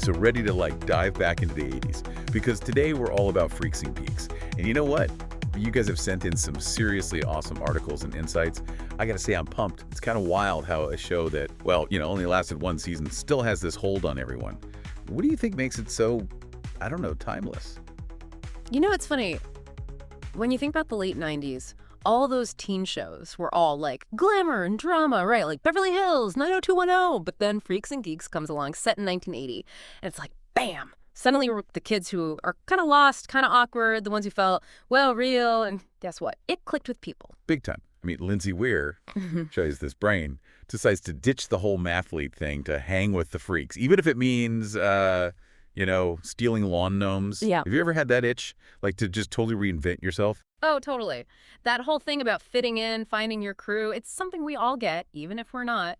so ready to dive back into the 80s. Because today we're all about Freaks and Geeks. And you know what? You guys have sent in some seriously awesome articles and insights. I gotta say, I'm pumped. It's kind of wild how a show that, only lasted one season still has this hold on everyone. What do you think makes it so, I don't know, timeless? It's funny. When you think about the late 90s, all those teen shows were all glamour and drama, right? Like Beverly Hills, 90210. But then Freaks and Geeks comes along, set in 1980. And it's like, bam! Suddenly we're the kids who are kind of lost, kind of awkward, the ones who felt, real. And guess what? It clicked with people. Big time. I mean, Lindsay Weir, shows this brain, decides to ditch the whole mathlete thing to hang with the freaks, even if it means, stealing lawn gnomes. Yeah. Have you ever had that itch, to just totally reinvent yourself? Oh, totally. That whole thing about fitting in, finding your crew, it's something we all get, even if we're not.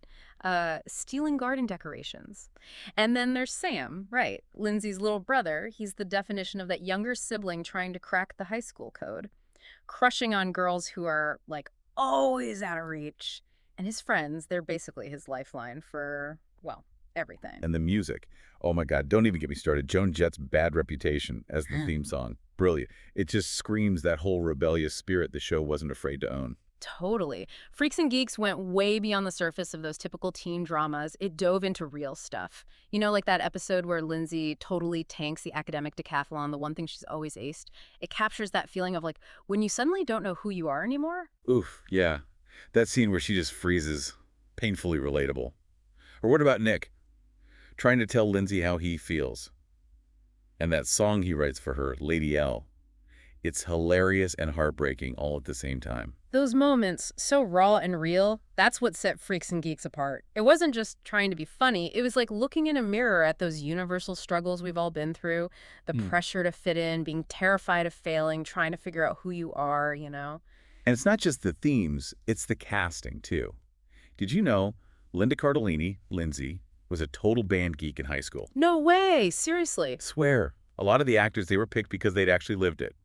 Stealing garden decorations. And then there's Sam, right? Lindsay's little brother. He's the definition of that younger sibling trying to crack the high school code. Crushing on girls who are, always out of reach. And his friends, they're basically his lifeline for, everything. And the music. Oh my God, don't even get me started. Joan Jett's Bad Reputation as the theme song. Brilliant. It just screams that whole rebellious spirit the show wasn't afraid to own. Totally. Freaks and Geeks went way beyond the surface of those typical teen dramas. It dove into real stuff. Like that episode where Lindsay totally tanks the academic decathlon, the one thing she's always aced. It captures that feeling of when you suddenly don't know who you are anymore. Oof, yeah. That scene where she just freezes. Painfully relatable. Or what about Nick? Trying to tell Lindsay how he feels. And that song he writes for her, Lady L. It's hilarious and heartbreaking all at the same time. Those moments, so raw and real, that's what set Freaks and Geeks apart. It wasn't just trying to be funny. It was like looking in a mirror at those universal struggles we've all been through. The pressure to fit in, being terrified of failing, trying to figure out who you are, And it's not just the themes, it's the casting, too. Did you know Linda Cardellini, Lindsay, was a total band geek in high school? No way! Seriously? Swear. A lot of the actors, they were picked because they'd actually lived it.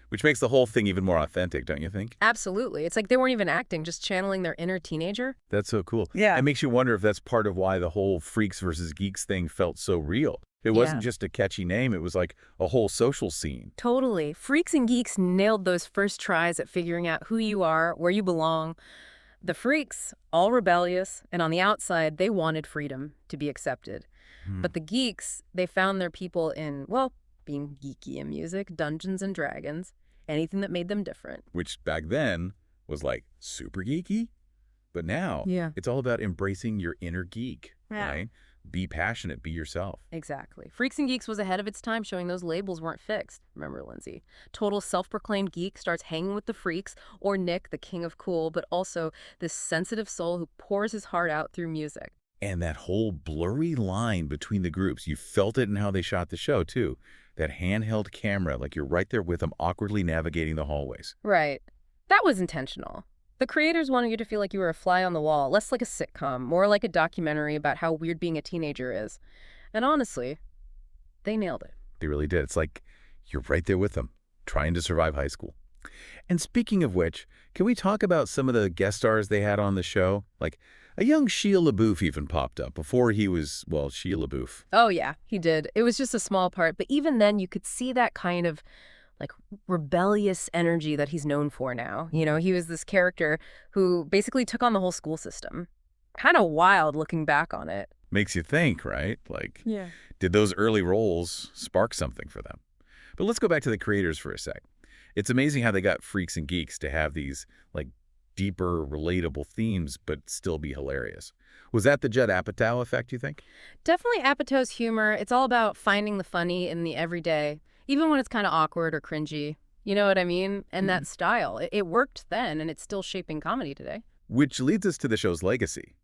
Which makes the whole thing even more authentic, don't you think? Absolutely. It's like they weren't even acting, just channeling their inner teenager. That's so cool. Yeah. It makes you wonder if that's part of why the whole Freaks versus Geeks thing felt so real. It wasn't just a catchy name. It was like a whole social scene. Totally. Freaks and Geeks nailed those first tries at figuring out who you are, where you belong. The freaks, all rebellious, and on the outside, they wanted freedom to be accepted. But the geeks, they found their people in, being geeky in music, Dungeons and Dragons, anything that made them different. Which back then was super geeky. But now it's all about embracing your inner geek, right? Be passionate, be yourself. Exactly. Freaks and Geeks was ahead of its time, showing those labels weren't fixed. Remember, Lindsay? Total self-proclaimed geek starts hanging with the freaks, or Nick, the king of cool, but also this sensitive soul who pours his heart out through music. And that whole blurry line between the groups, you felt it in how they shot the show, too. That handheld camera, you're right there with them, awkwardly navigating the hallways. Right. That was intentional. The creators wanted you to feel like you were a fly on the wall, less like a sitcom, more like a documentary about how weird being a teenager is. And honestly, they nailed it. They really did. It's like you're right there with them, trying to survive high school. And speaking of which, can we talk about some of the guest stars they had on the show? A young Shia LaBeouf even popped up before he was, Shia LaBeouf. Oh, yeah, he did. It was just a small part, but even then you could see that kind of rebellious energy that he's known for now. He was this character who basically took on the whole school system. Kind of wild looking back on it. Makes you think, right? Did those early roles spark something for them? But let's go back to the creators for a sec. It's amazing how they got Freaks and Geeks to have these, deeper, relatable themes, but still be hilarious. Was that the Judd Apatow effect, you think? Definitely Apatow's humor. It's all about finding the funny in the everyday, even when it's kind of awkward or cringy. You know what I mean? And that style. It worked then, and it's still shaping comedy today. Which leads us to the show's legacy.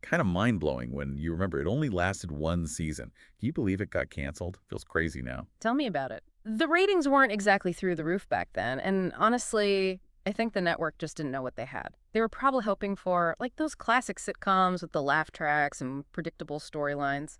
Kind of mind-blowing when you remember it only lasted one season. Can you believe it got canceled? Feels crazy now. Tell me about it. The ratings weren't exactly through the roof back then, and honestly, I think the network just didn't know what they had. They were probably hoping for, those classic sitcoms with the laugh tracks and predictable storylines.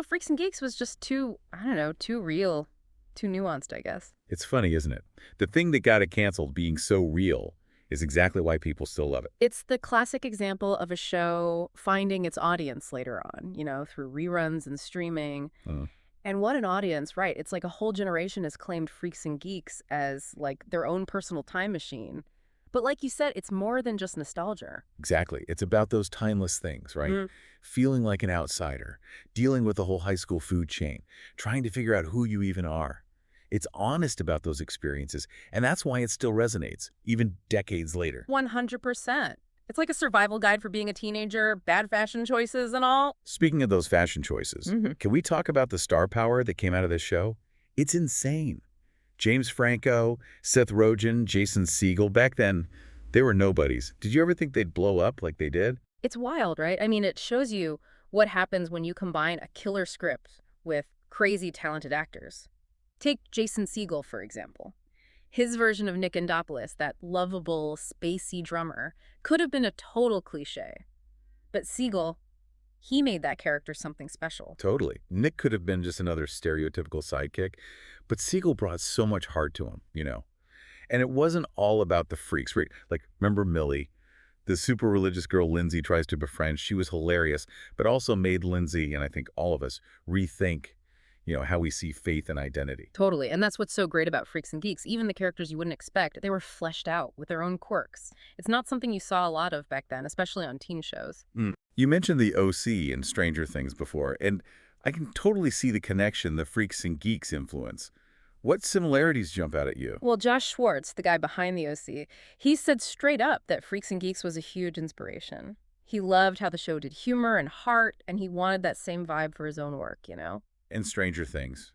Freaks and Geeks was just too real, too nuanced, I guess. It's funny, isn't it? The thing that got it canceled being so real is exactly why people still love it. It's the classic example of a show finding its audience later on, through reruns and streaming. Uh, And what an audience, right? It's like a whole generation has claimed Freaks and Geeks as like their own personal time machine. But like you said, it's more than just nostalgia. exactly. It's about those timeless things, right? Mhm. Feeling like an outsider, dealing with the whole high school food chain, trying to figure out who you even are. It's honest about those experiences, and that's why it still resonates, even decades later. 100%. It's like a survival guide for being a teenager, bad fashion choices and all. Speaking of those fashion choices, Mhm. can we talk about the star power that came out of this show? It's insane. James Franco, Seth Rogen, Jason Segel, back then, they were nobodies. Did you ever think they'd blow up like they did? It's wild, right? I mean, it shows you what happens when you combine a killer script with crazy talented actors. Take Jason Segel, for example. His version of Nick Andopoulos, that lovable, spacey drummer, could have been a total cliche. But Segel, he made that character something special. Totally. Nick could have been just another stereotypical sidekick, but Segel brought so much heart to him. And it wasn't all about the freaks. Like, remember Millie? The super religious girl Lindsay tries to befriend. She was hilarious, but also made Lindsay, and I think all of us, rethink, how we see faith and identity. Totally. And that's what's so great about Freaks and Geeks. Even the characters you wouldn't expect, they were fleshed out with their own quirks. It's not something you saw a lot of back then, especially on teen shows. You mentioned the OC and Stranger Things before, and I can totally see the connection, the Freaks and Geeks influence. What similarities jump out at you? Well, Josh Schwartz, the guy behind the OC, he said straight up that Freaks and Geeks was a huge inspiration. He loved how the show did humor and heart, and he wanted that same vibe for his own work. And Stranger Things.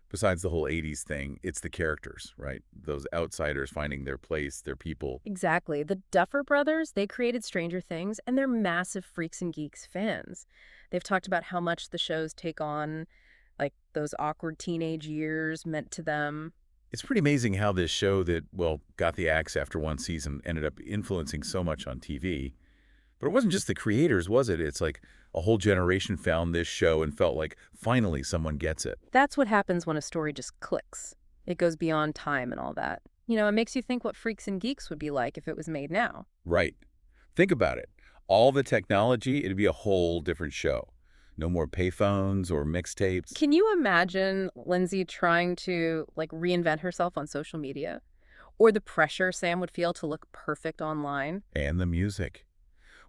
Besides the whole 80s thing, it's the characters, right? Those outsiders finding their place, their people. Exactly. The Duffer Brothers, they created Stranger Things, and they're massive Freaks and Geeks fans. They've talked about how much the shows take on, like, those awkward teenage years meant to them. It's pretty amazing how this show that, got the axe after one season ended up influencing so much on TV. But it wasn't just the creators, was it? It's like a whole generation found this show and felt like finally someone gets it. That's what happens when a story just clicks. It goes beyond time and all that. It makes you think what Freaks and Geeks would be like if it was made now. Right. Think about it. All the technology, it'd be a whole different show. No more payphones or mixtapes. Can you imagine Lindsay trying to, reinvent herself on social media? Or the pressure Sam would feel to look perfect online? And the music.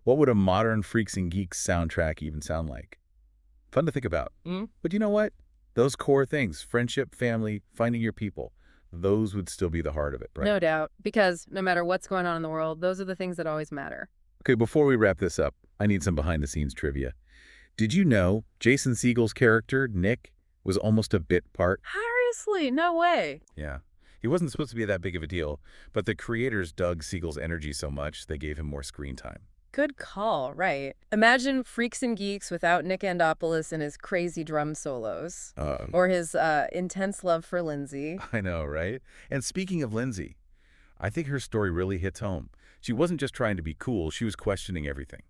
What would a modern Freaks and Geeks soundtrack even sound like? Fun to think about. But you know what? Those core things, friendship, family, finding your people, those would still be the heart of it, right? No doubt. Because no matter what's going on in the world, those are the things that always matter. Okay, before we wrap this up, I need some behind-the-scenes trivia. Did you know Jason Segel's character, Nick, was almost a bit part? Seriously? No way. Yeah. He wasn't supposed to be that big of a deal, but the creators dug Segel's energy so much, they gave him more screen time. Good call, right. Imagine Freaks and Geeks without Nick Andopoulos and his crazy drum solos. Or his intense love for Lindsay. I know, right? And speaking of Lindsay, I think her story really hits home. She wasn't just trying to be cool, she was questioning everything.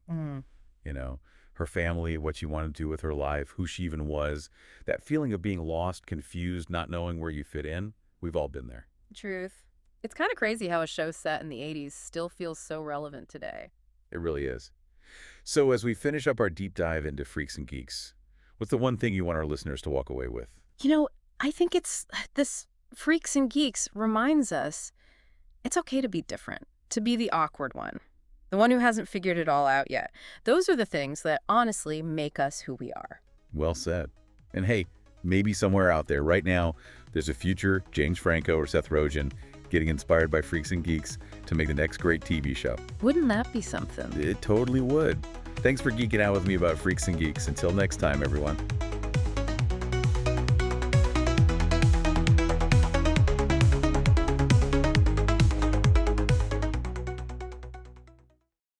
Her family, what she wanted to do with her life, who she even was. That feeling of being lost, confused, not knowing where you fit in, we've all been there. Truth. It's kind of crazy how a show set in the 80s still feels so relevant today. It really is. So as we finish up our deep dive into Freaks and Geeks, what's the one thing you want our listeners to walk away with? I think it's this Freaks and Geeks reminds us it's okay to be different, to be the awkward one, the one who hasn't figured it all out yet. Those are the things that honestly make us who we are. Well said. And hey, maybe somewhere out there right now, there's a future James Franco or Seth Rogen getting inspired by Freaks and Geeks to make the next great TV show. Wouldn't that be something? It totally would. Thanks for geeking out with me about Freaks and Geeks. Until next time, everyone.